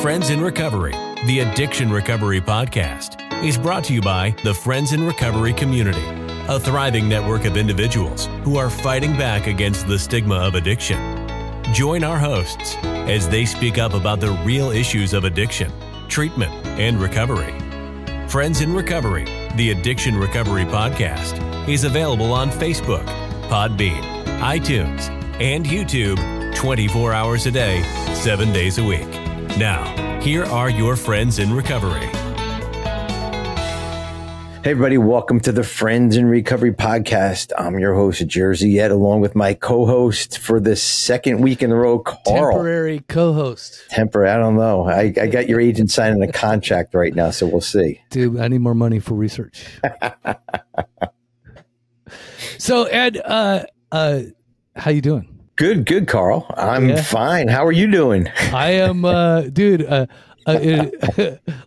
Friends in Recovery, the Addiction Recovery Podcast, is brought to you by the Friends in Recovery community, a thriving network of individuals who are fighting back against the stigma of addiction. Join our hosts as they speak up about the real issues of addiction, treatment, and recovery. Friends in Recovery, the Addiction Recovery Podcast, is available on Facebook, Podbean, iTunes, and YouTube 24 hours a day, 7 days a week. Now, here are your Friends in Recovery. Hey, everybody. Welcome to the Friends in Recovery podcast. I'm your host, Jersey, yet along with my co-host for the second week in a row, Carl. Temporary co-host. Temporary. I don't know. I got your agent signing a contract right now, so we'll see. Dude, I need more money for research. So, Ed, how you doing? Good, Carl. I'm fine. How are you doing? I am, dude.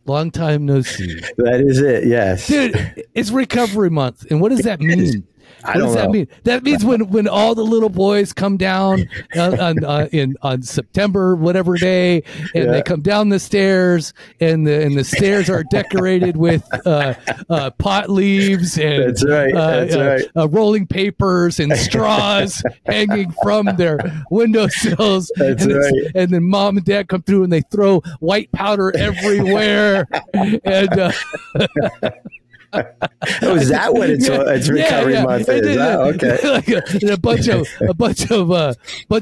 Long time no see. That is it. Yes, dude. It's Recovery Month, and what does that mean? I don't know. That mean? That means when all the little boys come down on September whatever day, and they come down the stairs, and the stairs are decorated with pot leaves and that's right. Rolling papers and straws hanging from their windowsills. That's right. And then mom and dad come through and they throw white powder everywhere. And oh, is that what it's Recovery Month is? Okay. Like a bunch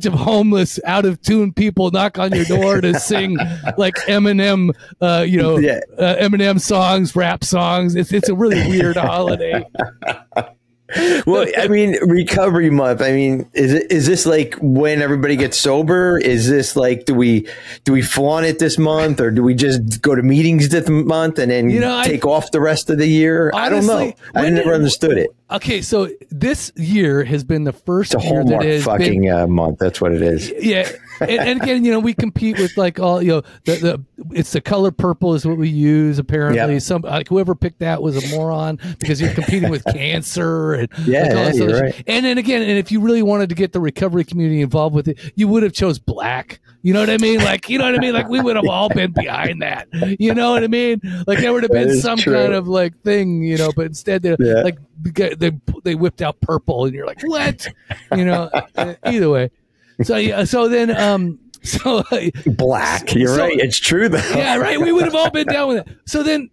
of homeless, out of tune people knock on your door to sing like Eminem, Eminem songs, rap songs. It's a really weird holiday. Well, I mean, Recovery Month. I mean, is this like when everybody gets sober? Is this like do we flaunt it this month, or do we just go to meetings this month and then take off the rest of the year? Honestly, I don't know. I never understood it. Okay, so this year has been the first it's a year Hallmark that has fucking been, month. That's what it is. Yeah. And again, we compete with like all, it's the color purple is what we use. Apparently, whoever picked that was a moron because you're competing with cancer and you're right. And then again, and if you really wanted to get the recovery community involved with it, you would have chose black. You know what I mean? Like, Like we would have all been behind that. You know what I mean? Like there would have been some kind of like thing, but instead they whipped out purple, and you're like, what? Either way. So then black. You're right. It's true though. Yeah, right. We would have all been down with it. So then,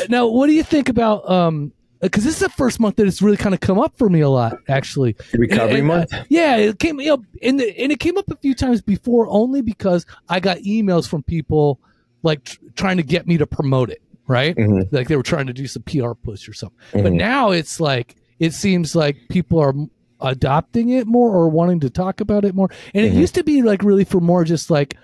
now what do you think about? Because this is the first month that it's really kind of come up for me a lot, actually. Recovery Month. Yeah, it came. And it came up a few times before, only because I got emails from people like trying to get me to promote it. Right, like they were trying to do some PR push or something. But now it's like it seems like people are adopting it more or wanting to talk about it more. And it used to be like really for more just like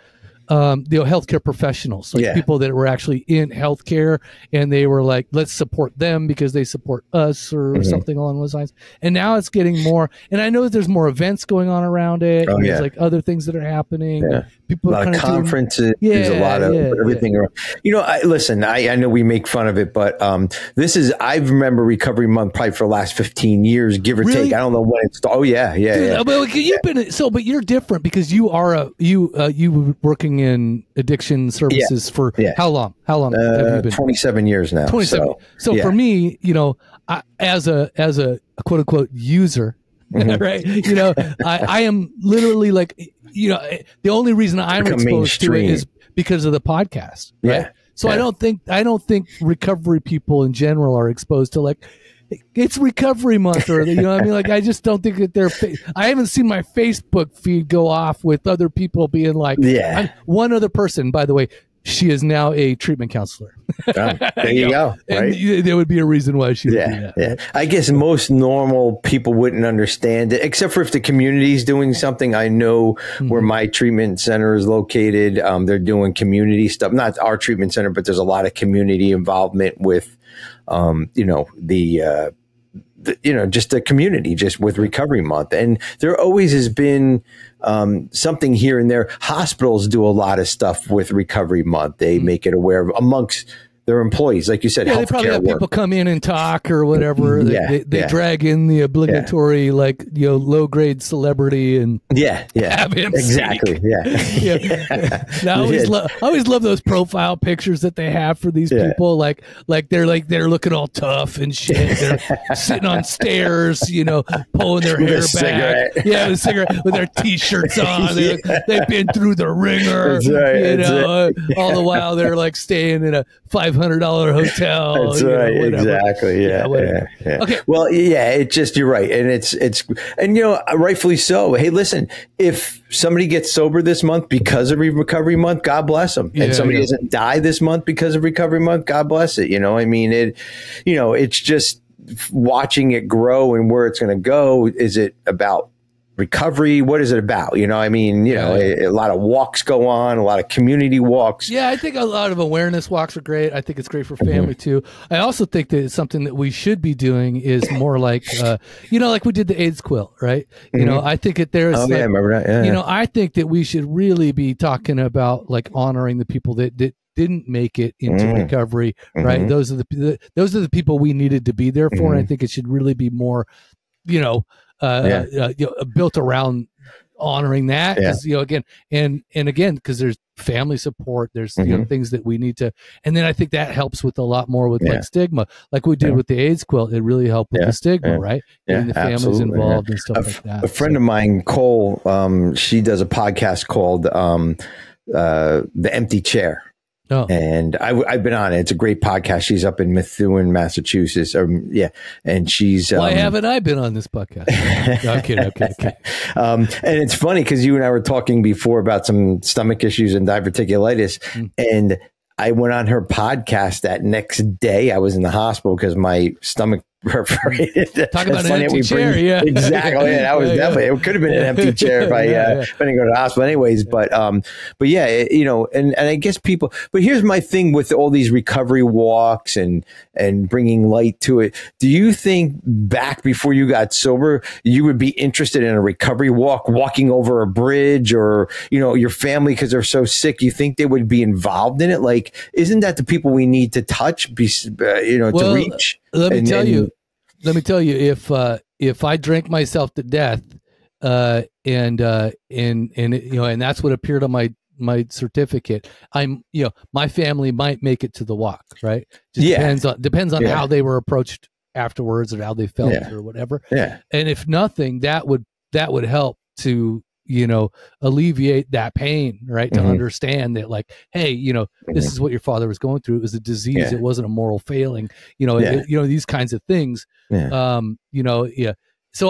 healthcare professionals, like people that were actually in healthcare, and they were like, let's support them because they support us or something along those lines. And now it's getting more, and I know that there's more events going on around it. There's like other things that are happening. People a lot of conferences. There's a lot of everything around. I know we make fun of it, but I remember Recovery Month probably for the last 15 years, give or take. I don't know when it started. Oh yeah. But you've been but you're different because you are you were working in addiction services for how long? How long have you been? 27 years now. 27. So for me, as a quote unquote user, right? I am literally like, the only reason I'm exposed to it is because of the podcast. Right? Yeah. So I don't think recovery people in general are exposed to like, it's Recovery Month, or Like I just don't think that I haven't seen my Facebook feed go off with other people being like, one other person, by the way, she is now a treatment counselor. There you go. Right? And there would be a reason why she would do that. Yeah. I guess most normal people wouldn't understand it, except for if the community's doing something. I know where my treatment center is located. They're doing community stuff, not our treatment center, but there's a lot of community involvement with, just the community, just with Recovery Month. And there always has been something here and there. Hospitals do a lot of stuff with Recovery Month. They make it aware of amongst their employees, like you said. Yeah, they probably have people come in and talk or whatever. They drag in the obligatory low grade celebrity and have him exactly speak. Now, I always love those profile pictures that they have for these people. Like they're looking all tough and shit. They're sitting on stairs, pulling their hair back. Yeah, with a cigarette, with their t-shirts on. They've been through the ringer. That's right, all the while they're like staying in a $500 hotel. That's right. Exactly. Yeah. Okay. Well, it's just, you're right. And rightfully so. Hey, listen, if somebody gets sober this month because of Recovery Month, God bless them. And somebody doesn't die this month because of Recovery Month, God bless it. It's just watching it grow and where it's going to go. Is it about recovery? What is it about? A lot of walks go on, a lot of community walks. Yeah, I think a lot of awareness walks are great. I think it's great for family too. I also think that it's something that we should be doing is more like, like we did the AIDS quilt, right? I think that there's, I remember that. Yeah. I think that we should really be talking about like honoring the people that didn't make it into recovery, right? Those are the people we needed to be there for. And I think it should really be more, built around honoring that. Because there's family support, there's things that we need to, and then I think that helps with a lot more with like stigma, like we did with the AIDS quilt. It really helped with the stigma, right? Getting the families involved and stuff like that. A friend of mine, Cole, she does a podcast called The Empty Chair. Oh. And I've been on it. It's a great podcast. She's up in Methuen, Massachusetts. And she's. Why haven't I been on this podcast? No, I'm kidding. And it's funny because you and I were talking before about some stomach issues and diverticulitis, and I went on her podcast that next day. I was in the hospital because my stomach perforated. Talk about an empty chair, yeah. Exactly. Yeah, that was definitely, it could have been an empty chair if I didn't go to the hospital anyways. But yeah, and I guess people, but here's my thing with all these recovery walks and bringing light to it. Do you think back before you got sober, you would be interested in a recovery walk, walking over a bridge, or, your family, because they're so sick, you think they would be involved in it? Like, isn't that the people we need to touch, to reach? Let me tell you, if I drank myself to death, and that's what appeared on my certificate, my family might make it to the walk, right? Just depends on how they were approached afterwards or how they felt or whatever. Yeah. And if nothing, that would help to, alleviate that pain, right? To understand that, like, hey, this is what your father was going through. It was a disease. It wasn't a moral failing, these kinds of things. So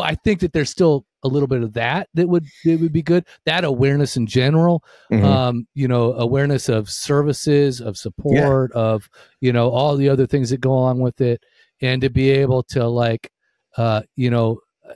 I think that there's still a little bit of that would be good. That awareness in general, awareness of services, of support, of, all the other things that go along with it. And to be able to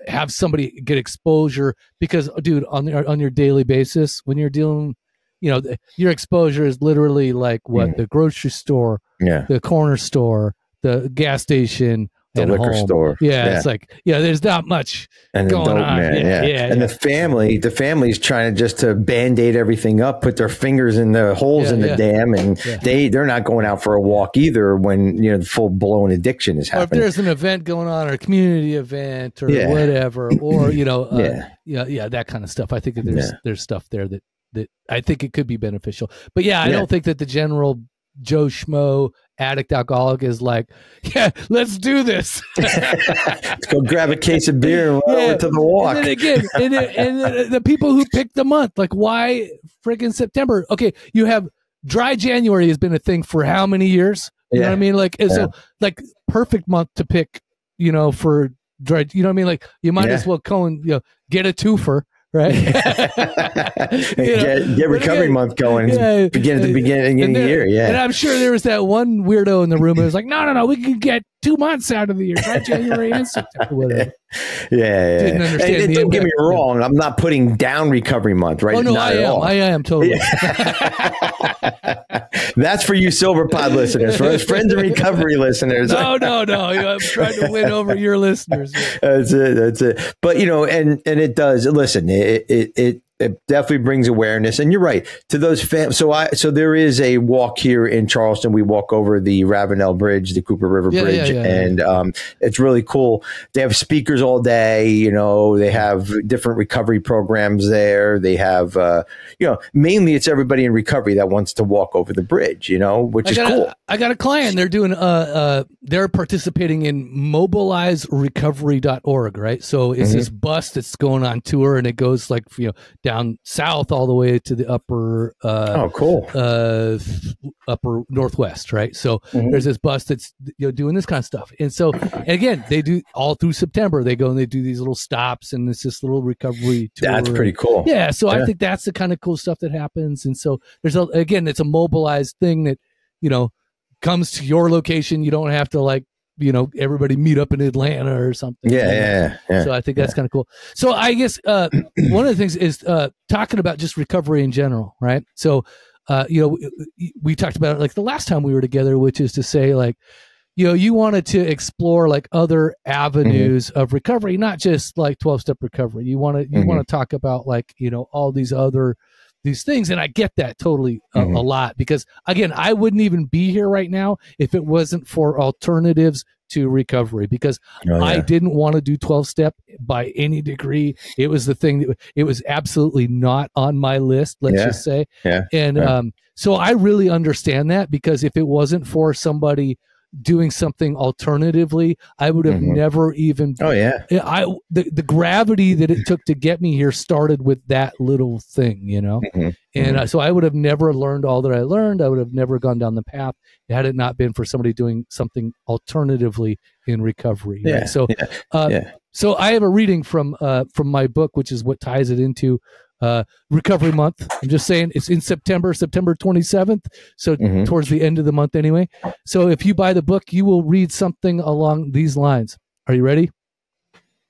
have somebody get exposure, because dude, on your daily basis, when you're dealing, your exposure is literally like what the grocery store, the corner store, the gas station, the liquor store. It's like, there's not much going on. And the family's trying to band-aid everything up, put their fingers in the holes in the dam, and they're not going out for a walk either when the full-blown addiction is happening. Or if there's an event going on, or a community event, or whatever, or that kind of stuff. I think that there's stuff there that I think it could be beneficial. But I don't think that the general Joe Schmo addict alcoholic is like, let's do this. Let's go grab a case of beer and over to the walk. And then again, and the people who pick the month, like, why friggin' September? Okay, you have dry January has been a thing for how many years? You know what I mean? Like, so, like, perfect month to pick, for dry. You know what I mean? Like, you might as well go and get a twofer. Right. Get recovery month going. Begin at the beginning of the year. Yeah. And I'm sure there was that one weirdo in the room who was like, no, we can get 2 months out of the year, right? January and September, whatever. Didn't understand. And don't get me wrong, I'm not putting down recovery month, right? Oh no, I am totally. That's for you Silver Pod listeners, for us friends and recovery listeners. No. I'm trying to win over your listeners. That's it. But and it does. Listen, it It definitely brings awareness, and you're right to those so there is a walk here in Charleston. We walk over the Ravenel Bridge, the Cooper River Bridge, and it's really cool. They have speakers all day. You know, they have different recovery programs there. They have, mainly it's everybody in recovery that wants to walk over the bridge. You know, which is cool. I got a client. They're doing they're participating in mobilizerecovery.org, right? So it's this bus that's going on tour, and it goes like down south all the way to the upper upper northwest, right? So there's this bus that's doing this kind of stuff, and so again they do all through September. They go and they do these little stops, and it's this little recovery tour. That's pretty cool. Yeah, so I think that's the kind of cool stuff that happens, and so there's it's a mobilized thing that comes to your location. You don't have to everybody meet up in Atlanta or something. Yeah. So I think that's kind of cool. So I guess one of the things is talking about just recovery in general, right? So, we talked about it like the last time we were together, which is to say you wanted to explore other avenues of recovery, not just 12-step recovery. You want to talk about all these things. And I get that totally a lot, because again, I wouldn't even be here right now if it wasn't for alternatives to recovery, because I didn't want to do 12-step by any degree. It was the thing that it was absolutely not on my list, let's just say. Yeah. And so I really understand that, because if it wasn't for somebody doing something alternatively, I would have never even. The gravity that it took to get me here started with that little thing, and so I would have never learned all that I learned. I would have never gone down the path had it not been for somebody doing something alternatively in recovery. Right? So I have a reading from my book, which is what ties it into Recovery Month. I'm just saying it's in September 27th. So towards the end of the month anyway. So if you buy the book, you will read something along these lines. Are you ready?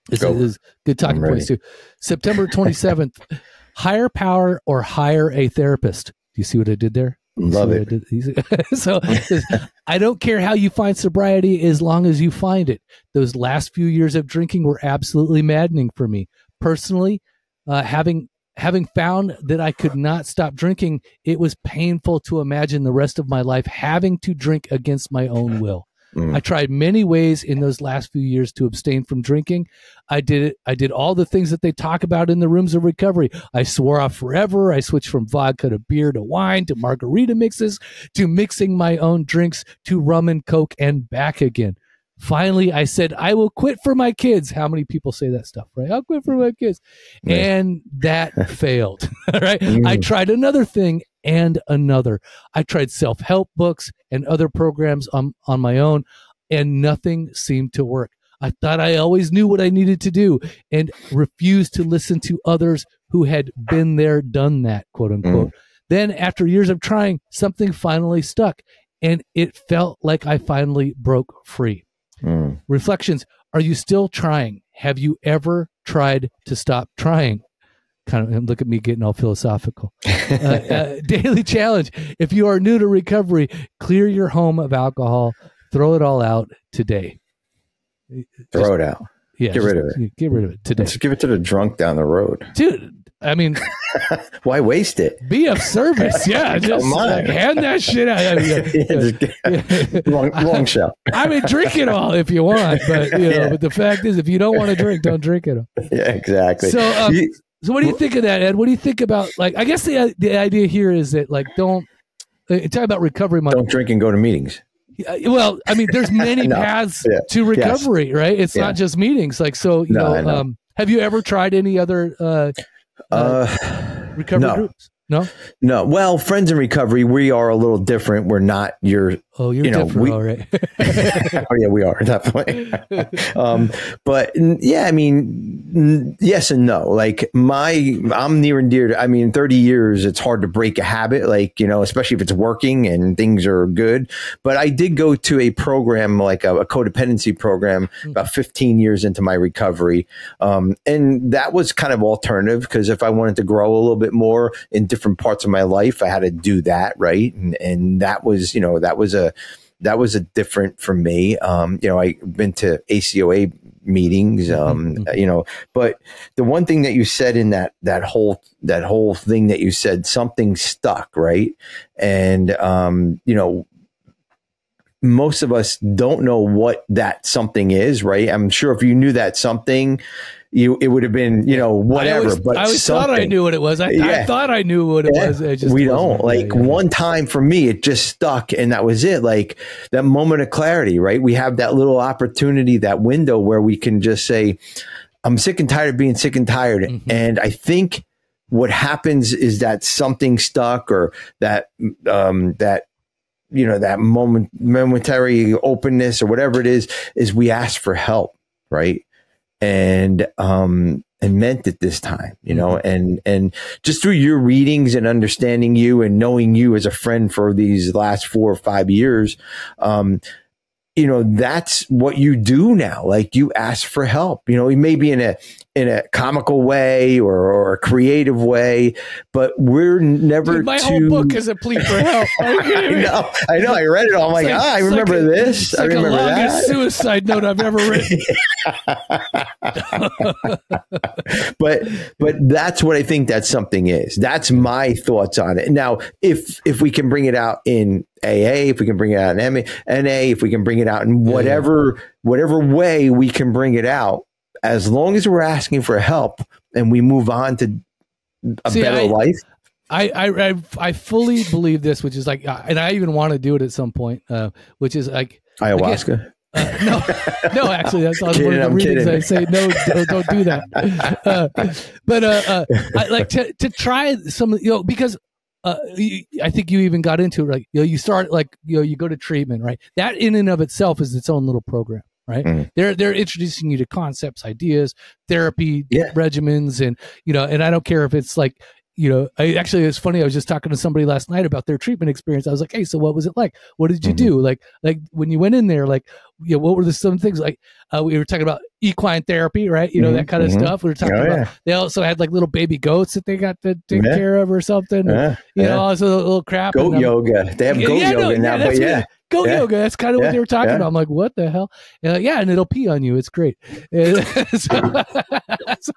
This is good talking points too. September 27th, higher power or hire a therapist. Do you see what I did there? Love it. So I don't care how you find sobriety as long as you find it. Those last few years of drinking were absolutely maddening for me. Personally, having found that I could not stop drinking, it was painful to imagine the rest of my life having to drink against my own will. I tried many ways in those last few years to abstain from drinking. I did all the things that they talk about in the rooms of recovery. I swore off forever. I switched from vodka to beer to wine to margarita mixes to mixing my own drinks to rum and Coke and back again. Finally, I said, I will quit for my kids. How many people say that stuff, right? I'll quit for my kids. And that failed, right? I tried another thing and another. I tried self-help books and other programs on my own, and nothing seemed to work. I thought I always knew what I needed to do and refused to listen to others who had been there, done that, quote unquote. Then after years of trying, something finally stuck, and it felt like I finally broke free. Reflections. Are you still trying? Have you ever tried to stop trying? Kind of look at me getting all philosophical. Daily challenge. If you are new to recovery, clear your home of alcohol. Throw it all out today. Throw it out. Yeah. Get rid of it. Get rid of it today. Just give it to the drunk down the road. Dude, I mean, why waste it? Be of service. Yeah. Just hand that shit out. Long shot. I mean, drink it all if you want, but but the fact is, if you don't want to drink, don't drink it all. Yeah, exactly. So, so what do you think of that, Ed? What do you think about, I guess the idea here is that, don't talk about Recovery Month. Don't drink and go to meetings. Well, I mean, there's many paths to recovery, right? It's not just meetings. Have you ever tried any other recovery groups? No. Well, Friends in Recovery, we are a little different. We're not your. Oh, you're different. All right. Oh yeah, we are definitely. But yeah, I mean, yes and no. I'm near and dear to. 30 years. It's hard to break a habit. Especially if it's working and things are good. But I did go to a program, like a codependency program, about 15 years into my recovery, and that was kind of alternative, because if I wanted to grow a little bit more in different parts of my life, I had to do that, right? And that was, that was a different for me. I've been to ACOA meetings, but the one thing that you said in that whole thing that you said, something stuck, right? And, most of us don't know what that something is, right? I'm sure if you knew that something, it would have been, whatever. I always thought I knew what it was. I thought I knew what it was. We don't. One time for me, it just stuck, and that was it. Like that moment of clarity, right? We have that little opportunity, that window where we can just say, I'm sick and tired of being sick and tired. Mm-hmm. And I think what happens is that something stuck, or that that momentary openness or whatever it is we ask for help, right? And meant it this time, and just through your readings and understanding you and knowing you as a friend for these last 4 or 5 years, that's what you do now. Like, you ask for help, maybe in a comical way or a creative way, but we're never my whole book is a plea for help. I know. I read it all. I'm like, I remember this. I remember that. It's like the longest suicide note I've ever written. but that's what I think that something is. That's my thoughts on it. Now, if we can bring it out in AA, if we can bring it out in NA, if we can bring it out in whatever way we can bring it out, as long as we're asking for help and we move on to a better life. I fully believe this, which is like, and I even want to do it at some point, which is like ayahuasca. No, actually, that's one of the reasons I say no, don't do that. But I like to try some, because I think you even got into it, right? You start you go to treatment, right? That in and of itself is its own little program, right? Mm. They're introducing you to concepts, therapy, regimens, and and I don't care if it's like. It's funny. I was just talking to somebody last night about their treatment experience. I was like, "Hey, so what was it like? What did you do? Like when you went in there, what were some things like? We were talking about equine therapy, right? That kind of stuff. We were talking about. They also had like little baby goats that they got to take care of or something. Also a little crap. Goat yoga. They have goat yoga now, but goat yoga. That's kind of what they were talking about. I'm like, what the hell? And it'll pee on you. It's great.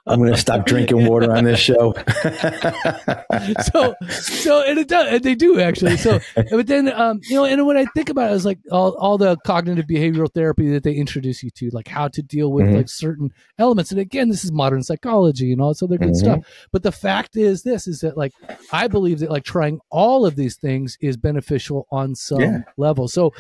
I'm going to stop drinking water on this show. And it does, and they do actually. So, but then, and when I think about it, I was like all the cognitive behavioral therapy that they introduce you to, like how to deal with like certain elements. And again, this is modern psychology and all this other good stuff. But the fact is that like, I believe that like trying all of these things is beneficial on some level. So,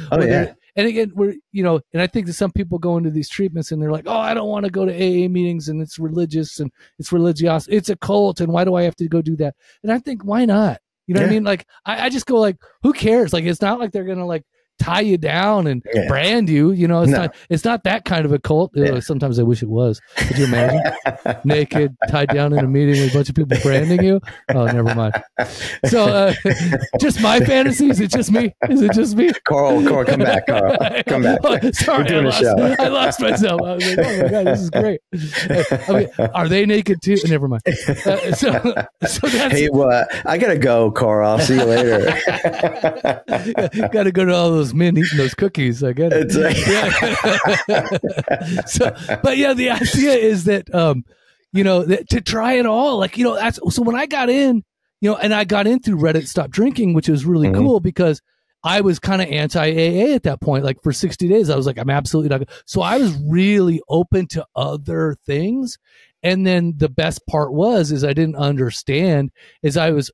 and again, we're, and I think that some people go into these treatments and they're like, oh, I don't want to go to AA meetings and it's religious and it's religious. It's a cult. And why do I have to go do that? And I think, why not? You know what I mean? Like, I just go like, who cares? Like, it's not like they're going to like tie you down and brand you, it's not that kind of a cult. Sometimes I wish it was. Could you imagine? Naked, tied down in a meeting with a bunch of people branding you? Oh, never mind. So just my fantasy? Is it just me? Carl, come back, Carl. Come back. Oh, sorry, I lost myself. I was like, oh my God, this is great. Are they naked too? Never mind. So that's I gotta go, Carl. I'll see you later. Gotta go to all those men eating those cookies. I get it. But the idea is that, that to try it all, like, so when I got in, and I got in through Reddit Stop Drinking, which was really cool because I was kind of anti-AA at that point. Like for 60 days, I was like, I'm absolutely not. So I was really open to other things. And then the best part is I didn't understand I was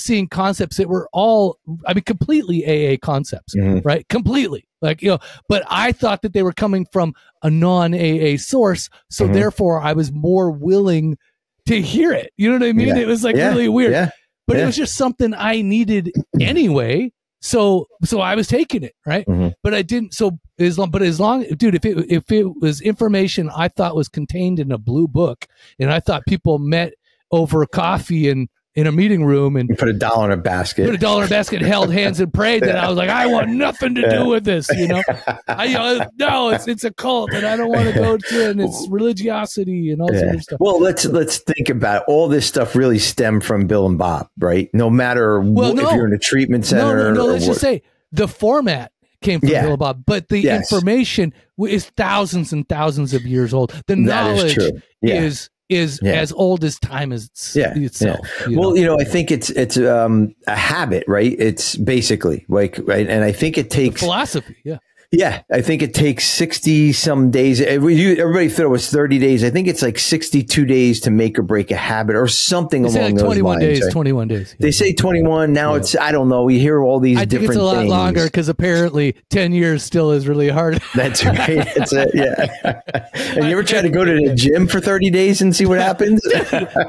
seeing concepts that were all, completely AA concepts, right? Completely. Like, but I thought that they were coming from a non-AA source. So therefore I was more willing to hear it. You know what I mean? It was like really weird, but it was just something I needed anyway. So I was taking it, right? But I didn't. So as long, dude, if it was information I thought was contained in a blue book, and I thought people met over coffee and in a meeting room and you put $1 in a basket, held hands and prayed, that I was like, I want nothing to do with this, no, it's a cult and I don't want to go to it, and it's religiosity and all this other stuff. Well, let's think about it. All this stuff really stemmed from Bill and Bob, right? No matter if you're in a treatment center. No, let's just say the format came from Yeah. Bill Bob, but the Yes. information is thousands and thousands of years old. The knowledge is as old as time itself. Well, I think it's a habit, right? It's basically like, right. And I think it takes philosophy. Yeah. Yeah, I think it takes 60 some days. Everybody thought it was 30 days. I think it's like 62 days to make or break a habit or something along like those 21 lines. days, Right? 21 days. They say 21. Now it's, I don't know. We hear all these different things. I think it's a lot longer because apparently 10 years still is really hard. That's right. That's it. Yeah. And you ever try to go to the gym for 30 days and see what happens?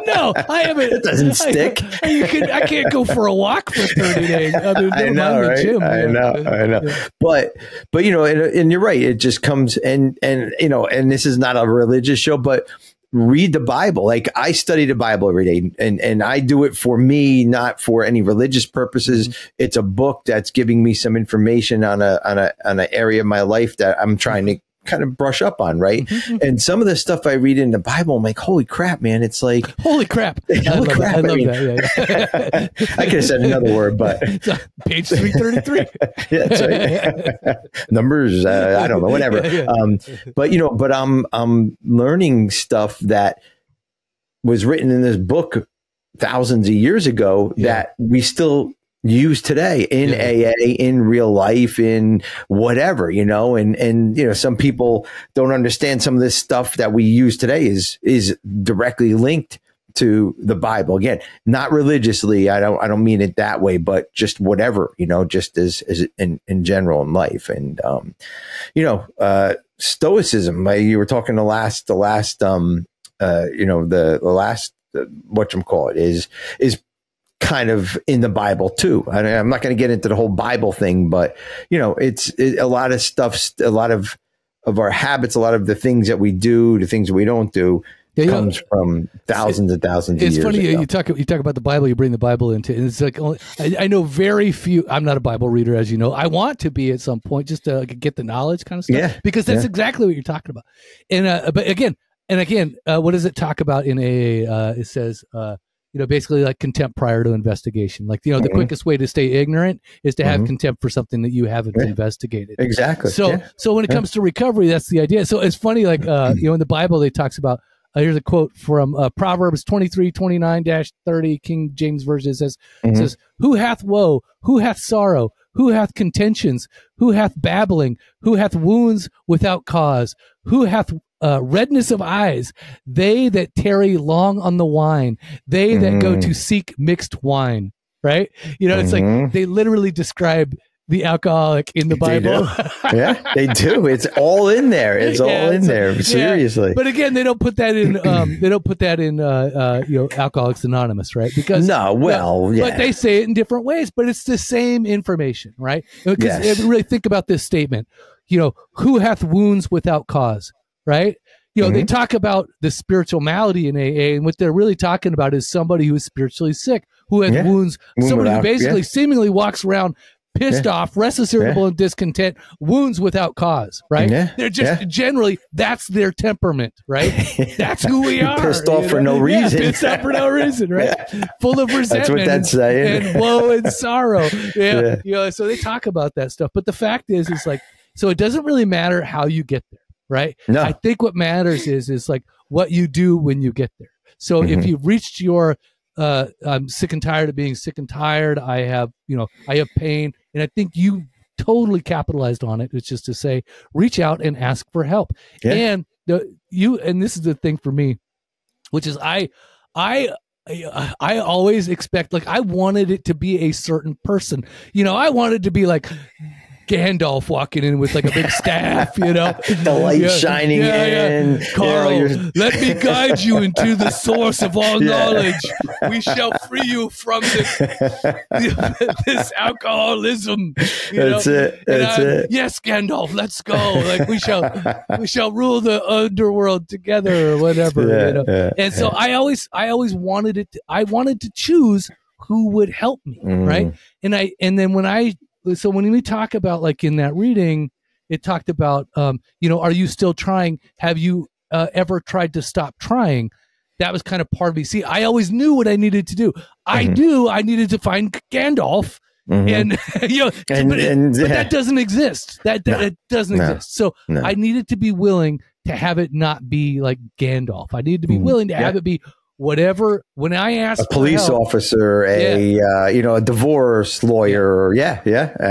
No, I haven't. It doesn't stick. I can't go for a walk for 30 days. I mean, I know, right? The gym. I know. Yeah. But and you're right. It just comes and this is not a religious show, but read the Bible. Like I study the Bible every day and I do it for me, not for any religious purposes. Mm-hmm. It's a book that's giving me some information on an area of my life that I'm trying to kind of brush up on, right? Mm-hmm. And some of the stuff I read in the Bible, I'm like, holy crap, man. It's like, holy crap. I love that. Yeah. I could have said another word, but page 333. Yeah, that's right. Numbers, I don't know, whatever. But I'm learning stuff that was written in this book thousands of years ago that we still use today in AA, in real life, in whatever, and some people don't understand some of this stuff that we use today is directly linked to the Bible. Again, not religiously. I don't mean it that way, but just whatever, just as in general in life. And, stoicism, you were talking the last whatchamacallit is kind of in the Bible too. I'm not going to get into the whole Bible thing, but it's a lot of stuff, a lot of our habits, a lot of the things that we do, the things that we don't do comes from thousands and thousands of years ago. It's funny, you talk about the Bible, you bring the Bible into it, and it's like, I know very few, I'm not a Bible reader, as you know. I want to be at some point just to get the knowledge kind of stuff, because that's exactly what you're talking about. And, but again, what does it talk about in AA? It says, basically like contempt prior to investigation. Like, the quickest way to stay ignorant is to have contempt for something that you haven't investigated. Exactly. So when it comes to recovery, that's the idea. So it's funny, like, in the Bible, they talks about, here's a quote from Proverbs 23:29-30, King James Version. It says, who hath woe? Who hath sorrow? Who hath contentions? Who hath babbling? Who hath wounds without cause? Who hath redness of eyes? They that tarry long on the wine, they that go to seek mixed wine. Right? It's like they literally describe the alcoholic in the Bible. They do. It's all in there. It's all in there. Seriously. Yeah. But again, they don't put that in. Alcoholics Anonymous, right? Because but they say it in different ways. But it's the same information, right? Because if you really think about this statement, who hath wounds without cause, right? They talk about the spiritual malady in AA, and what they're really talking about is somebody who is spiritually sick, who has wounds, somebody who basically seemingly walks around pissed off, restless, irritable, and discontent, wounds without cause, right? They're just generally, that's their temperament, right? That's who we are. Pissed off for no reason. Pissed off for no reason, right? Full of resentment and woe and sorrow. So they talk about that stuff. But the fact is like, so it doesn't really matter how you get there, right? No. I think what matters is like what you do when you get there. So if you've reached your I'm sick and tired of being sick and tired. I have pain. And I think you totally capitalized on it. It's just to say, reach out and ask for help. Yeah. And this is the thing for me, which is I always expect, like, I wanted it to be a certain person. I wanted to be like Gandalf walking in with like a big staff, the light shining in. Carl, let me guide you into the source of all knowledge. We shall free you from this alcoholism. That's it. Yes, Gandalf, let's go. Like we shall rule the underworld together or whatever. And so I always wanted I wanted to choose who would help me, right? So when we talk about, like, in that reading, it talked about, are you still trying? Have you ever tried to stop trying? That was kind of part of me. See, I always knew what I needed to do. I knew I needed to find Gandalf And but that doesn't exist. That doesn't exist. So I needed to be willing to have it not be like Gandalf. I needed to be willing to have it be whatever. When I asked a police officer, a divorce lawyer,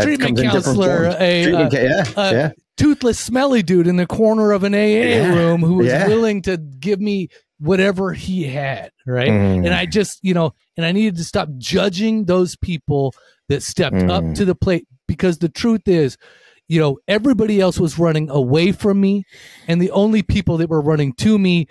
treatment counselor, toothless, smelly dude in the corner of an AA room who was willing to give me whatever he had, right? And I just, and I needed to stop judging those people that stepped up to the plate, because the truth is, everybody else was running away from me, and the only people that were running to me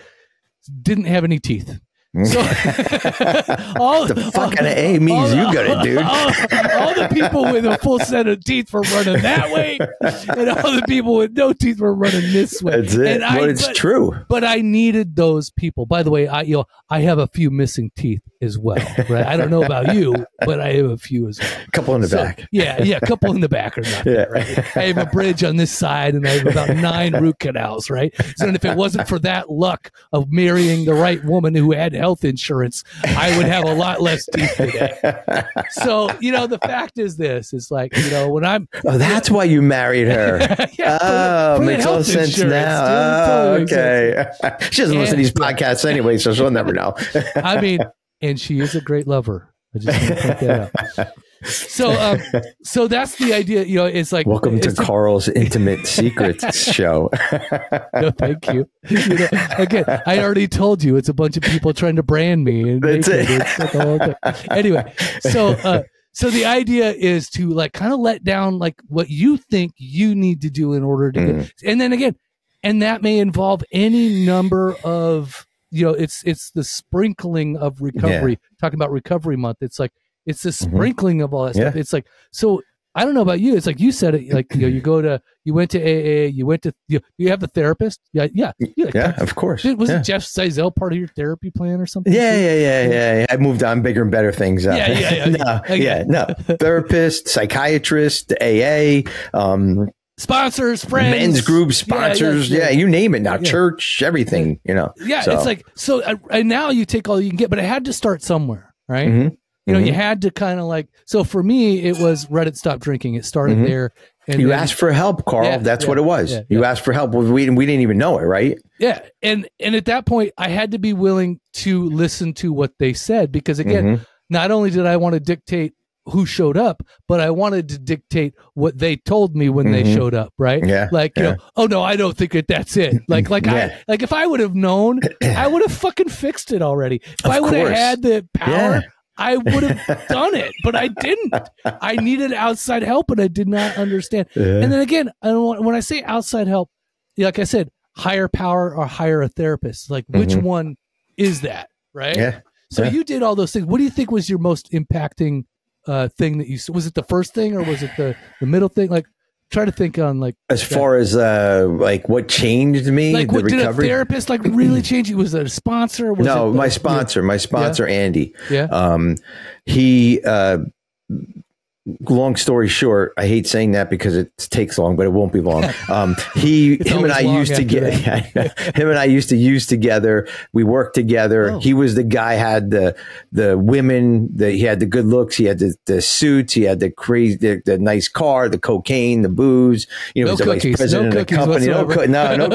didn't have any teeth. So the fucking A means you got it, dude. All the people with a full set of teeth were running that way, and all the people with no teeth were running this way. That's it. It's true. But I needed those people. By the way, I have a few missing teeth as well. Right? I don't know about you, but I have a few as well. A couple in the back. Yeah, a couple in the back are not there, right? I have a bridge on this side, and I have about 9 root canals. Right. So if it wasn't for that luck of marrying the right woman who had health insurance, I would have a lot less teeth today. So, the fact is this, it's like, when I'm... Oh, that's why you married her. Makes all sense now. Okay. She doesn't listen to these podcasts anyway, so she'll never know. I mean, and she is a great lover. I just want to point that out. So that's the idea. It's like, welcome to Carl's Intimate Secrets show. No, thank you. Again, I already told you it's a bunch of people trying to brand me. And that's it. Anyway, so the idea is to like kind of let down like what you think you need to do in order to get, and then again, and that may involve any number of, it's the sprinkling of recovery. Talking about Recovery Month, it's like, it's the sprinkling of all that stuff. It's like, so I don't know about you. It's like you said it, like, you went to AA, you have the therapist. Yeah, of course. Wasn't Jeff Seisel part of your therapy plan or something? Yeah. I moved on bigger and better things. No. Therapist, psychiatrist, AA, sponsors, friends, men's groups, sponsors, you name it now, church, everything, it's like, so and now you take all you can get, but it had to start somewhere, right? You had to kind of like, so for me, it was Reddit Stop Drinking. It started there. And you asked for help, Carl. That's what it was. You asked for help. We didn't even know it, right? Yeah. And at that point, I had to be willing to listen to what they said, because again, not only did I want to dictate who showed up, but I wanted to dictate what they told me when they showed up, right? Yeah. Like, oh no, I don't think that's it. Like if I would have known, I would have fucking fixed it already. If I would have had the power, I would have done it, but I didn't. I needed outside help, and I did not understand. And then again, when I say outside help, like I said, higher power or hire a therapist. Like, which one is that, right? Yeah. So you did all those things. What do you think was your most impacting thing that you? Was it the first thing, or was it the middle thing? Like, try to think on like as far as like what changed me. Like, what did a therapist like really change you? Was it a sponsor? No, my sponsor, Andy. Yeah. He. Long story short, I hate saying that because it takes long, but it won't be long. Him and I used to use together. We worked together. Oh. He was the guy, had the women, he had the good looks. He had the suits. He had the nice car, the cocaine, the booze. No he was the cookies. vice president of the company. No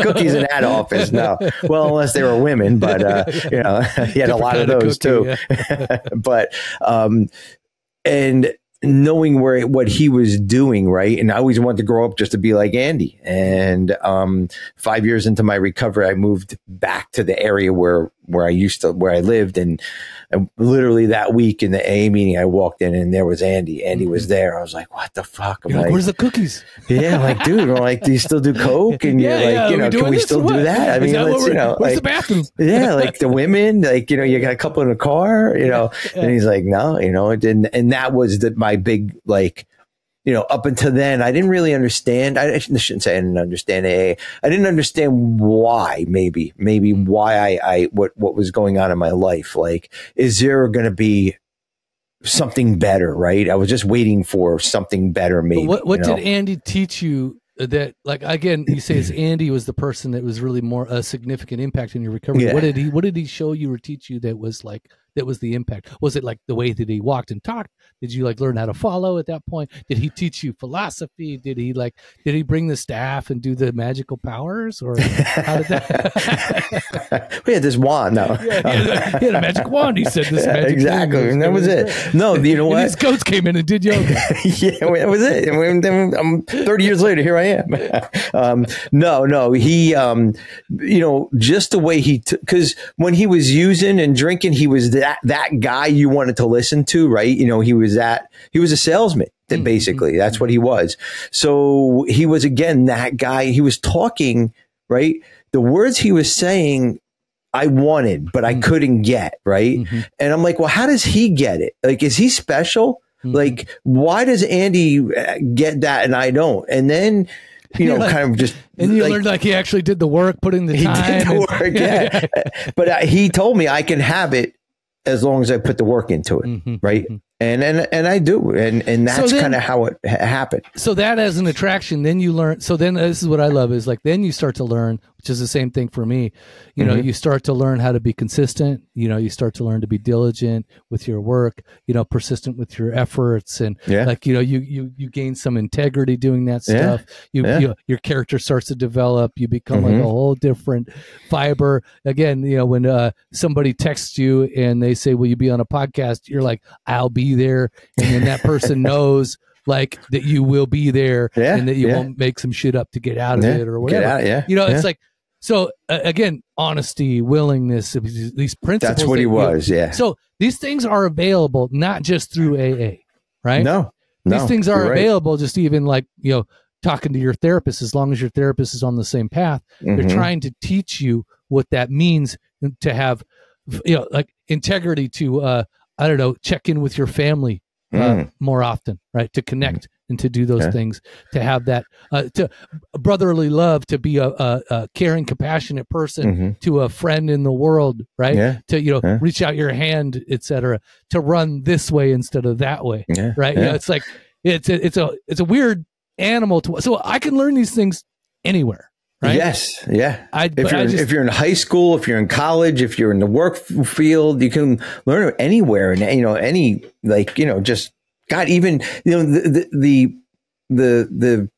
cookies in that office. No. Well, unless they were women, but he had a lot of those too. But and knowing what he was doing, right? And I always wanted to grow up just to be like Andy. And 5 years into my recovery, I moved back to the area where I lived, and literally that week in the AA meeting, I walked in and there was Andy. Andy was there. I was like, "What the fuck?" I'm like, "Where's the cookies?" Yeah, like, dude, we're like, "Do you still do coke?" And you're like, can we still do that? I mean, where's the bathroom? Yeah, like the women, like, you got a couple in the car, And he's like, "No, it didn't." And that was my big, like, up until then, I didn't really understand. I shouldn't say I didn't understand AA. I didn't understand why, maybe why what was going on in my life. Like, is there going to be something better, right? I was just waiting for something better, maybe. But what did Andy teach you that, like, again, you say Andy was the person that was really more a significant impact in your recovery. Yeah. What did he show you or teach you that was like, that was the impact? Was it like the way that he walked and talked? Did you like learn how to follow at that point? Did he teach you philosophy? Did he bring the staff and do the magical powers, or how did that? We had this wand. No, he had a magic wand. He said this magic exactly, thing. And that was it. No, you know what? His goats came in and did yoga. Yeah, that was it. And 30 years later, here I am. No, he, you know, just the way he, because when he was using and drinking, he was that guy you wanted to listen to, right? You know, he was a salesman. Basically, that's what he was. So he was, again, that guy. He was talking, right? The words he was saying, I wanted, but I couldn't get, right? And I'm like, well, how does he get it? Like, is he special? Like, why does Andy get that and I don't? And then, you know, kind of just. And you learned like he actually did the work, put in the time. He did the work, yeah. But he told me I can have it as long as I put the work into it, right? And I do, and that's kind of how it happened. So that as an attraction, then you learn. So then this is what I love is like then you start to learn, which is the same thing for me. You know, you start to learn how to be consistent. You know, you start to learn to be diligent with your work. You know, persistent with your efforts, and like you know, you gain some integrity doing that stuff. You know, your character starts to develop. You become like a whole different fiber. Again, you know, when somebody texts you and they say, "Will you be on a podcast?" You're like, "I'll be there," and then that person knows like that you will be there and that you won't make some shit up to get out of it or whatever. You know, it's like, so again, honesty, willingness, these principles. That's what he was. So these things are available not just through AA, right? No, these things are available just even like, you know, talking to your therapist. As long as your therapist is on the same path, they're trying to teach you what that means to have, you know, like integrity to, I don't know, check in with your family more often, right? To connect and to do those things, to have that, to brotherly love, to be a caring, compassionate person to a friend in the world, right? To, you know, reach out your hand, etc. To run this way instead of that way, right? You know, it's like, it's a weird animal to, so I can learn these things anywhere. Right? Yes. Yeah. If you're in high school, if you're in college, if you're in the work field, you can learn it anywhere. And, you know, any, like, you know, just God, even, you know, the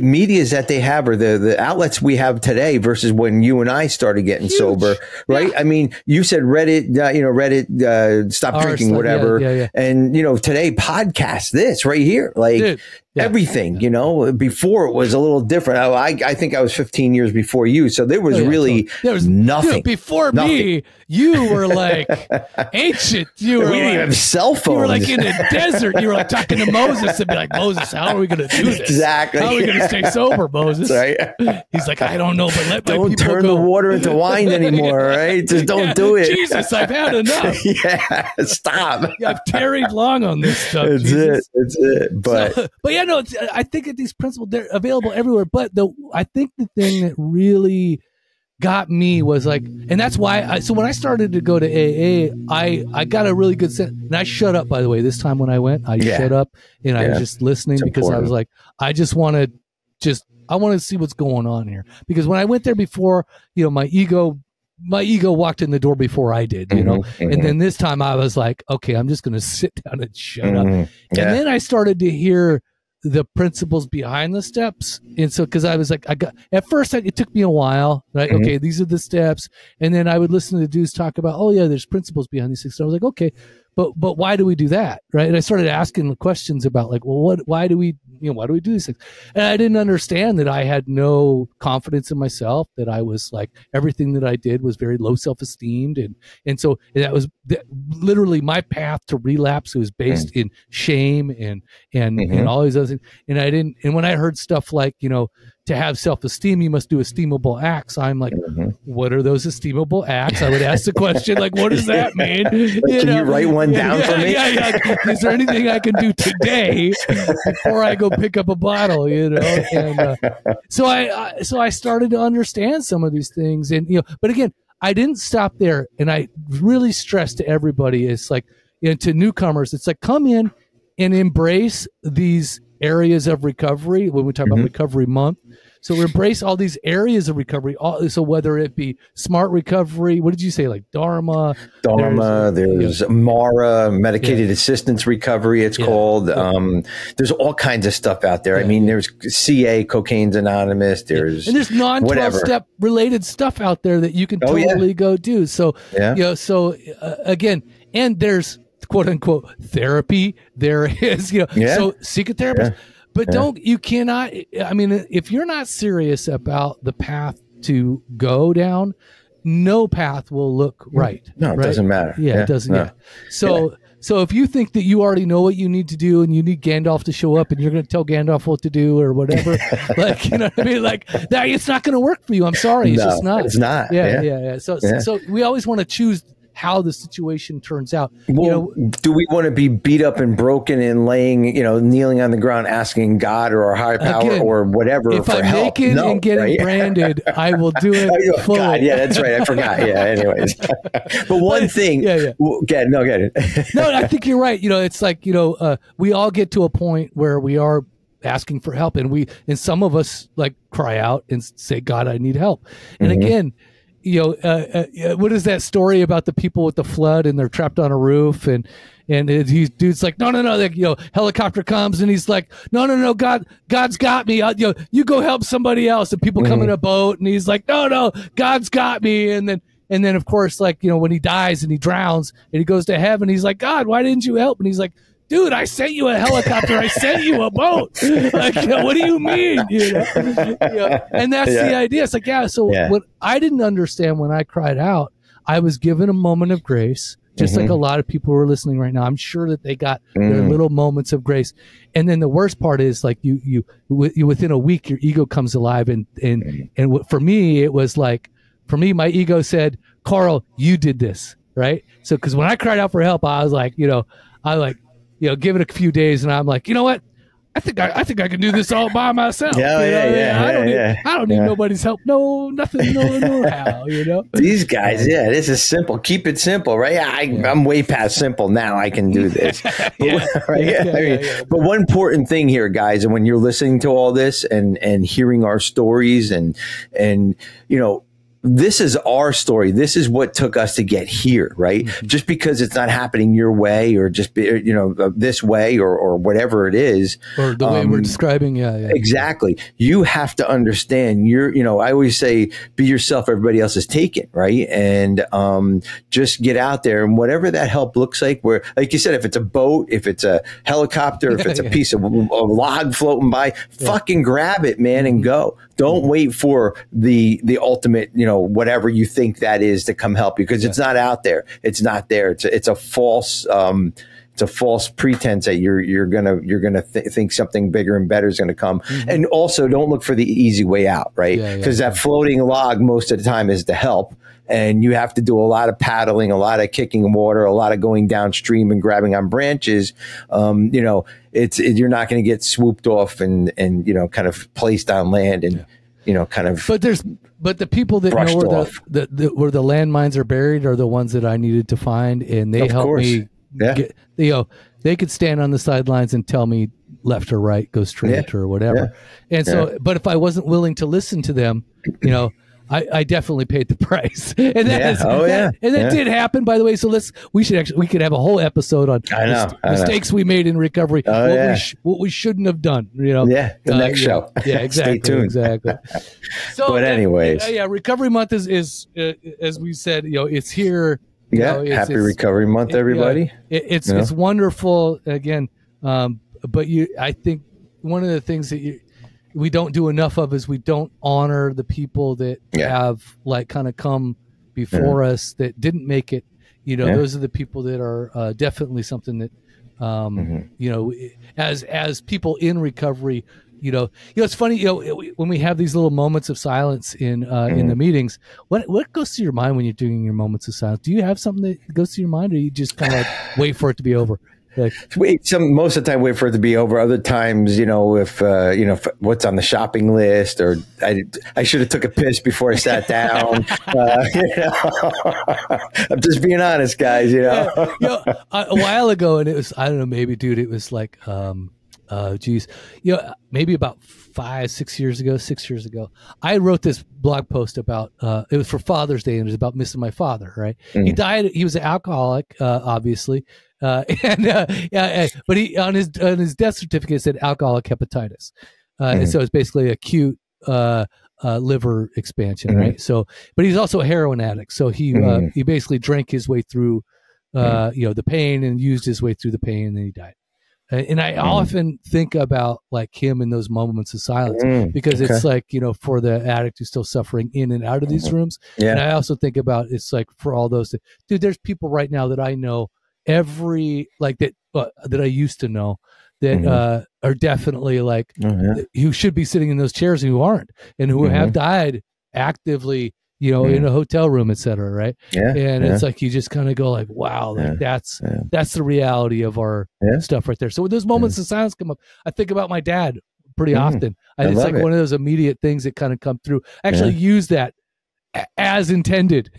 medias that they have or the outlets we have today versus when you and I started getting sober, right? I mean, you said Reddit, you know, Reddit, stop drinking, whatever. And, you know, today podcast, this right here, like, everything, you know, before it was a little different. I think I was 15 years before you. So there was there was nothing. Dude, before me, you were like ancient. We didn't even have cell phones. You were like in a desert. You were like talking to Moses and be like, Moses, how are we going to do this? Exactly. How are we going to stay sober, Moses? Right. He's like, I don't know, but let my don't people turn go. the water into wine anymore, right? Just don't do it. Jesus, I've had enough. Stop. I've tarried long on this stuff. It's it. But yeah, no, I think that these principles, they're available everywhere. But I think the thing that really got me was like, and that's why so when I started to go to AA, I got a really good sense, and I shut up, by the way, this time when I went, I shut up and I was just listening because I was like, I want to see what's going on here. Because when I went there before, you know, my ego walked in the door before I did, you know, and then this time I was like, okay, I'm just going to sit down and shut up. And then I started to hear the principles behind the steps. And so, cause I was like, at first it took me a while, right? Okay, these are the steps. And then I would listen to the dudes talk about, oh yeah, there's principles behind these things. So I was like, okay, but why do we do that? Right. And I started asking the questions about like, well, why do we do these things? And I didn't understand that I had no confidence in myself, that I was like, everything that I did was very low self-esteemed. And so that was literally my path to relapse. It was based in shame and all these other things. And when I heard stuff like, you know, to have self-esteem, you must do esteemable acts. I'm like, what are those esteemable acts? I would ask the question, like, what does that mean? Can you write one down for me? Is there anything I can do today before I go pick up a bottle? You know, and so I started to understand some of these things, and you know, but again, I didn't stop there, and I really stress to everybody, it's like, you know, to newcomers, it's like, come in and embrace these areas of recovery when we talk about recovery month. So embrace all these areas of recovery. So whether it be smart recovery, what did you say? Like Dharma, there's MARA, medicated assistance recovery, it's called. There's all kinds of stuff out there. I mean, there's CA, Cocaine's Anonymous. There's and there's non-12-step related stuff out there that you can totally go do. So again, and there's quote unquote therapy. There is, so seek a therapist. But you cannot, I mean, if you're not serious about the path to go down, no path will look right. No, it doesn't matter. Yeah, it doesn't. No. Yeah. So if you think that you already know what you need to do and you need Gandalf to show up and you're going to tell Gandalf what to do or whatever, like, you know what I mean? Like that, it's not going to work for you. I'm sorry. It's just not. It's not. Yeah. So we always want to choose how the situation turns out. Well, do we want to be beat up and broken and laying, kneeling on the ground, asking God or our higher power or whatever if for I'm help? Naked and getting branded, I will do it. God, yeah, that's right. I forgot. Yeah. Anyways, but one thing. Get it. No, I think you're right. It's like we all get to a point where we are asking for help, and some of us like cry out and say, "God, I need help." And again, what is that story about the people with the flood and they're trapped on a roof and these dude's like, no, like, helicopter comes and he's like, no, God's got me. You go help somebody else. And people come in a boat and he's like, no, God's got me. And then of course, like, when he dies and he drowns and he goes to heaven, he's like, God, why didn't you help? And he's like, dude, I sent you a helicopter. I sent you a boat. Like, what do you mean? And that's the idea. It's like, what I didn't understand when I cried out, I was given a moment of grace, just like a lot of people who are listening right now. I'm sure that they got their little moments of grace. And then the worst part is like you within a week, your ego comes alive. And for me, it was like, my ego said, Carl, you did this. Right. So, cause when I cried out for help, I was like, give it a few days, and I'm like, you know what? I think I can do this all by myself. I don't need nobody's help. No, nothing. No how. These guys, this is simple. Keep it simple, right? I'm way past simple now. I can do this. But one important thing here, guys, and when you're listening to all this and hearing our stories and this is our story. This is what took us to get here, right? Just because it's not happening your way or just, this way or whatever it is. Or the way we're describing. Exactly. You have to understand I always say, be yourself, everybody else is taken, right? And just get out there and whatever that help looks like, where, like you said, if it's a boat, if it's a helicopter, if it's a piece of a log floating by, fucking grab it, man, and go. Don't wait for the ultimate, whatever you think that is to come help you, because it's not out there. It's not there. It's a false pretense that you're gonna think something bigger and better is gonna come. And also, don't look for the easy way out, right? Because that floating log most of the time is to help. And you have to do a lot of paddling, a lot of kicking water, a lot of going downstream and grabbing on branches. You're not going to get swooped off and kind of placed on land and kind of. But the people that know where the landmines are buried are the ones that I needed to find, and they helped me. Get, they could stand on the sidelines and tell me left or right, go straight or whatever. And so, but if I wasn't willing to listen to them, I definitely paid the price, and that did happen, by the way. So we could have a whole episode on mistakes we made in recovery, what we shouldn't have done. The next show. Yeah, exactly. Stay tuned. Exactly. So, but anyways, Recovery Month is as we said, it's here. Happy Recovery Month, everybody. It's wonderful again, but I think one of the things that we don't do enough of is we don't honor the people that have kind of come before us that didn't make it. Those are the people that are definitely something that, as people in recovery, it's funny, when we have these little moments of silence in the meetings, what goes through your mind when you're doing your moments of silence? Do you have something that goes through your mind, or you just kind of wait for it to be over? Most of the time, wait for it to be over. Other times, if what's on the shopping list, or I should have took a piss before I sat down. I'm just being honest, guys. A while ago, and it was, I don't know, maybe, dude, it was like geez, maybe about 6 years ago, I wrote this blog post about, it was for Father's Day, and it was about missing my father, right? He died. He was an alcoholic, obviously. But he, on his death certificate, said alcoholic hepatitis. And so it's basically acute, liver expansion, right? So, but he's also a heroin addict. So he basically drank his way through, the pain, and used his way through the pain, and then he died. And I often think about like him in those moments of silence, because it's like, for the addict who's still suffering in and out of these rooms. Yeah. And I also think about, it's like for all those, dude, there's people right now that I know that I used to know that are definitely like, who should be sitting in those chairs and who aren't, and who have died actively, in a hotel room, et cetera. Right. Yeah. And it's like, you just kind of go like, wow, like that's the reality of our stuff right there. So when those moments of silence come up, I think about my dad pretty often. It's like one of those immediate things that kind of come through. I actually use that as intended.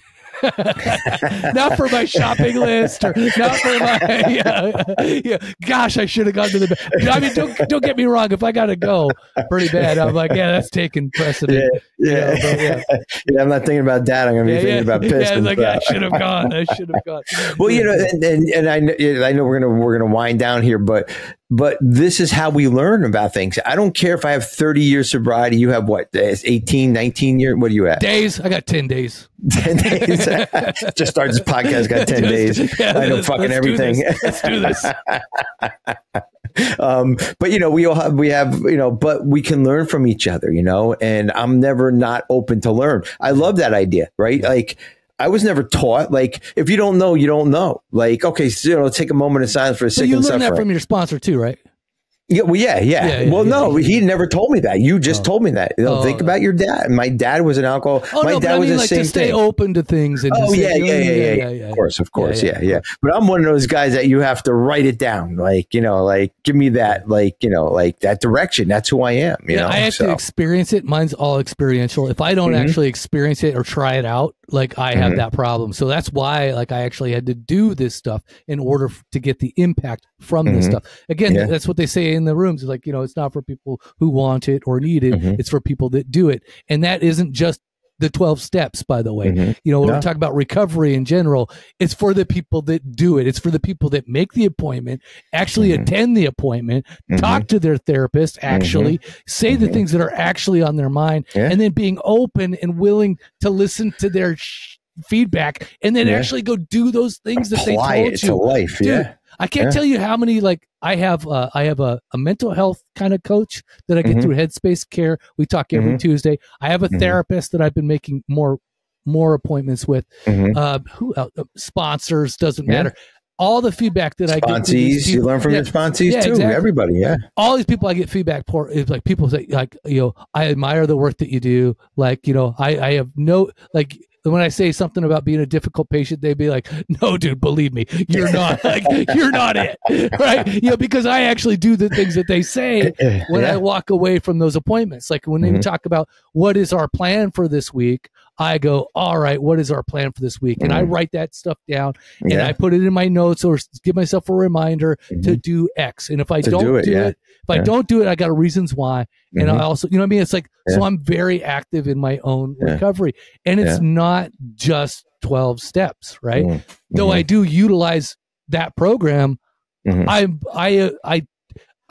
Not for my shopping list, or not for my gosh, I should have gone to the I mean, don't get me wrong, if I gotta go pretty bad, I'm like, that's taking precedent. I'm not thinking about that, I'm gonna be thinking about Pistons. Like, I should have gone. Well, and I know we're gonna wind down here, but this is how we learn about things. I don't care if I have 30 years sobriety. You have what, 18, 19 years? What are you at? Days. I got 10 days. 10 days. Just started this podcast, got 10 days. I know fucking everything. Let's do this. But we have, but we can learn from each other, and I'm never not open to learn. I love that idea, right? Like, I was never taught, like, if you don't know, you don't know. Like, okay, so take a moment of silence for a sick and suffering. You learned that from your sponsor too, right? Yeah, well, yeah. He never told me that. You just told me that. Think about your dad. My dad was an alcoholic. My dad was the same to stay thing. Open to things. And Yeah. Of course. Yeah. But I'm one of those guys that you have to write it down. Like, give me that, like that direction. That's who I am. I have to experience it. Mine's all experiential. If I don't actually experience it or try it out, like, I have that problem. So that's why, like, I actually had to do this stuff in order to get the impact from this stuff. Again, that's what they say in the rooms. It's like, it's not for people who want it or need it. It's for people that do it. And that isn't just the 12 steps, by the way. When we're talking about recovery in general, it's for the people that do it. It's for the people that make the appointment, actually attend the appointment, talk to their therapist, actually say the things that are actually on their mind, and then being open and willing to listen to their feedback, and then actually go do those things that they told you. To life. Dude, I can't tell you how many, like, I have a mental health kind of coach that I get through Headspace Care. We talk every Tuesday. I have a therapist that I've been making more appointments with. Who else? Sponsors, doesn't matter. All the feedback that I get, you learn from your sponsees too. Exactly. Everybody, all these people I get feedback for is like people say, like, I admire the work that you do. Like, I have no, like, when I say something about being a difficult patient, they'd be like, no, dude, believe me, you're not. Like, you're not it, right? Because I actually do the things that they say when I walk away from those appointments. Like, when they talk about what is our plan for this week, I go, all right, what is our plan for this week? And I write that stuff down, and I put it in my notes or give myself a reminder to do X. And if I don't do it, I don't do it, I got reasons why. And I also, what I mean? It's like, so I'm very active in my own recovery, and it's not just 12 steps, right? Though I do utilize that program. I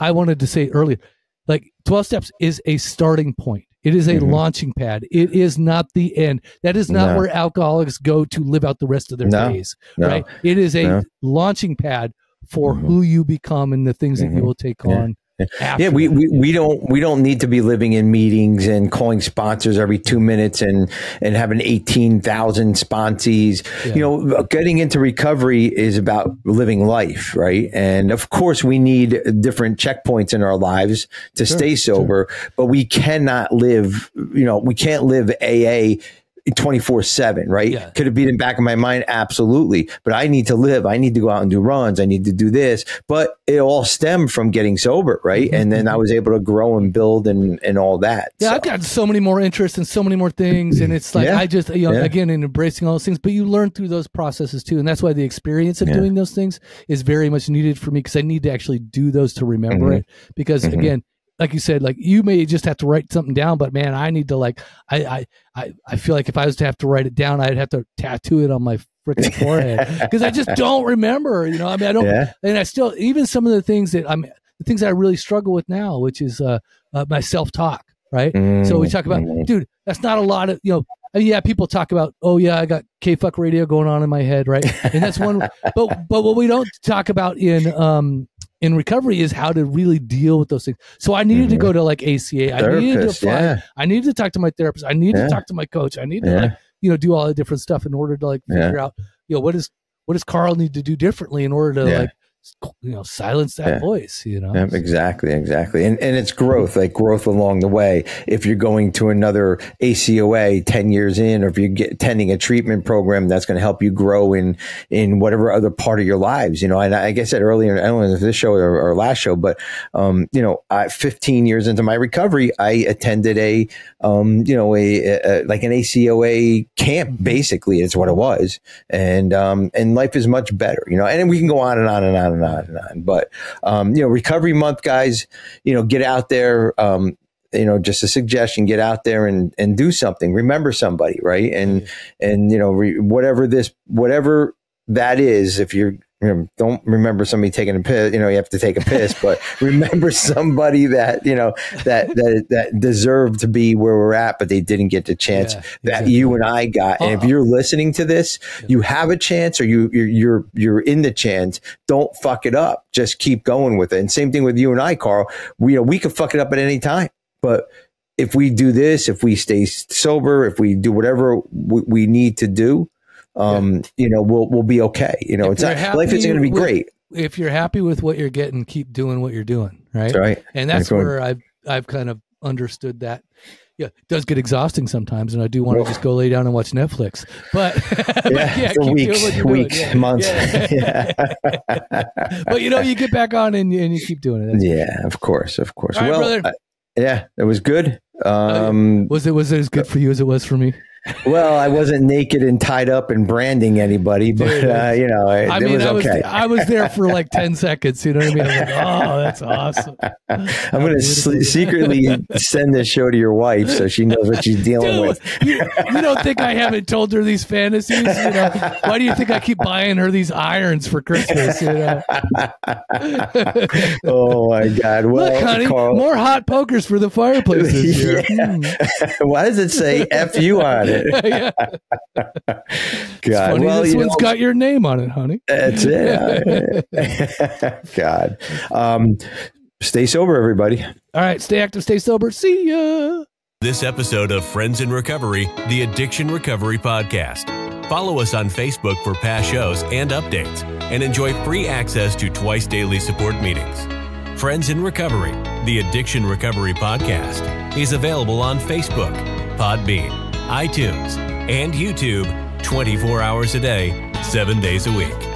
wanted to say earlier, like, 12 steps is a starting point. It is a launching pad. It is not the end. That is not where alcoholics go to live out the rest of their days, right? It is a launching pad for who you become and the things that you will take on. We don't need to be living in meetings and calling sponsors every 2 minutes and having 18,000 sponsees. Getting into recovery is about living life, right? And of course, we need different checkpoints in our lives to stay sober, but we cannot live. We can't live AA 24/7, right? Yeah. Could it be in the back of my mind? Absolutely. But I need to live. I need to go out and do runs. I need to do this. But it all stemmed from getting sober, right? Mm-hmm. And then I was able to grow and build and all that. Yeah, so. I've got so many more interests and so many more things. And it's like, I just, again, in embracing all those things, but you learn through those processes too. And that's why the experience of doing those things is very much needed for me, because I need to actually do those to remember it. Because again, like you said, like you may just have to write something down, but man, I need to I feel like if I was to have to write it down, I'd have to tattoo it on my freaking forehead, because I just don't remember, I mean, I don't, and I still, even some of the things that I really struggle with now, which is my self-talk, right? So we talk about, dude, that's not a lot of, people talk about, oh yeah, I got K-fuck radio going on in my head, right? And that's one, but what we don't talk about in recovery is how to really deal with those things. So I needed to go to like ACA. I needed to find, I needed to talk to my therapist. I needed to talk to my coach. I need to do all the different stuff in order to like figure out, what does Carl need to do differently in order to silence that voice, Exactly. And it's growth, like growth along the way. If you're going to another ACOA 10 years in, or if you're attending a treatment program, that's going to help you grow in whatever other part of your lives, and like I said earlier, I don't know if this show or last show, but, 15 years into my recovery, I attended a like an ACOA camp, basically is what it was. And life is much better, and we can go on and on and on. But, recovery month, guys, get out there, just a suggestion, get out there and do something, remember somebody, right? And whatever that is, if you're, don't remember somebody taking a piss, you have to take a piss, but remember somebody that, that deserved to be where we're at, but they didn't get the chance that you and I got. And if you're listening to this, you have a chance, or you're in the chance. Don't fuck it up. Just keep going with it. And same thing with you and I, Carl. We could fuck it up at any time, but if we do this, if we stay sober, if we do whatever we need to do, we'll be okay. It's not, life isn't going to be great. If you're happy with what you're getting, keep doing what you're doing. Right. That's right. And that's where I've kind of understood that. Yeah. It does get exhausting sometimes. And I do want to just go lay down and watch Netflix, but, for weeks, months. Yeah. But you get back on and you keep doing it. That's of course. All right, brother. It was good. Was it as good for you as it was for me? Well, I wasn't naked and tied up and branding anybody, but it was okay. I was there for like 10 seconds. You know what I mean? I'm like, oh, that's awesome. I'm going to secretly send this show to your wife so she knows what she's dealing with. You don't think I haven't told her these fantasies? Why do you think I keep buying her these irons for Christmas? Oh my God! Well, look, honey, Carl, more hot pokers for the fireplace this year. Why does it say "F you" on it? God, well, this one's got your name on it, honey. That's it. God, stay sober, everybody. All right, stay active, stay sober. See ya. This episode of Friends in Recovery, the Addiction Recovery Podcast. Follow us on Facebook for past shows and updates, and enjoy free access to twice daily support meetings. Friends in Recovery, the Addiction Recovery Podcast, is available on Facebook, Podbean, iTunes, and YouTube 24 hours a day, 7 days a week.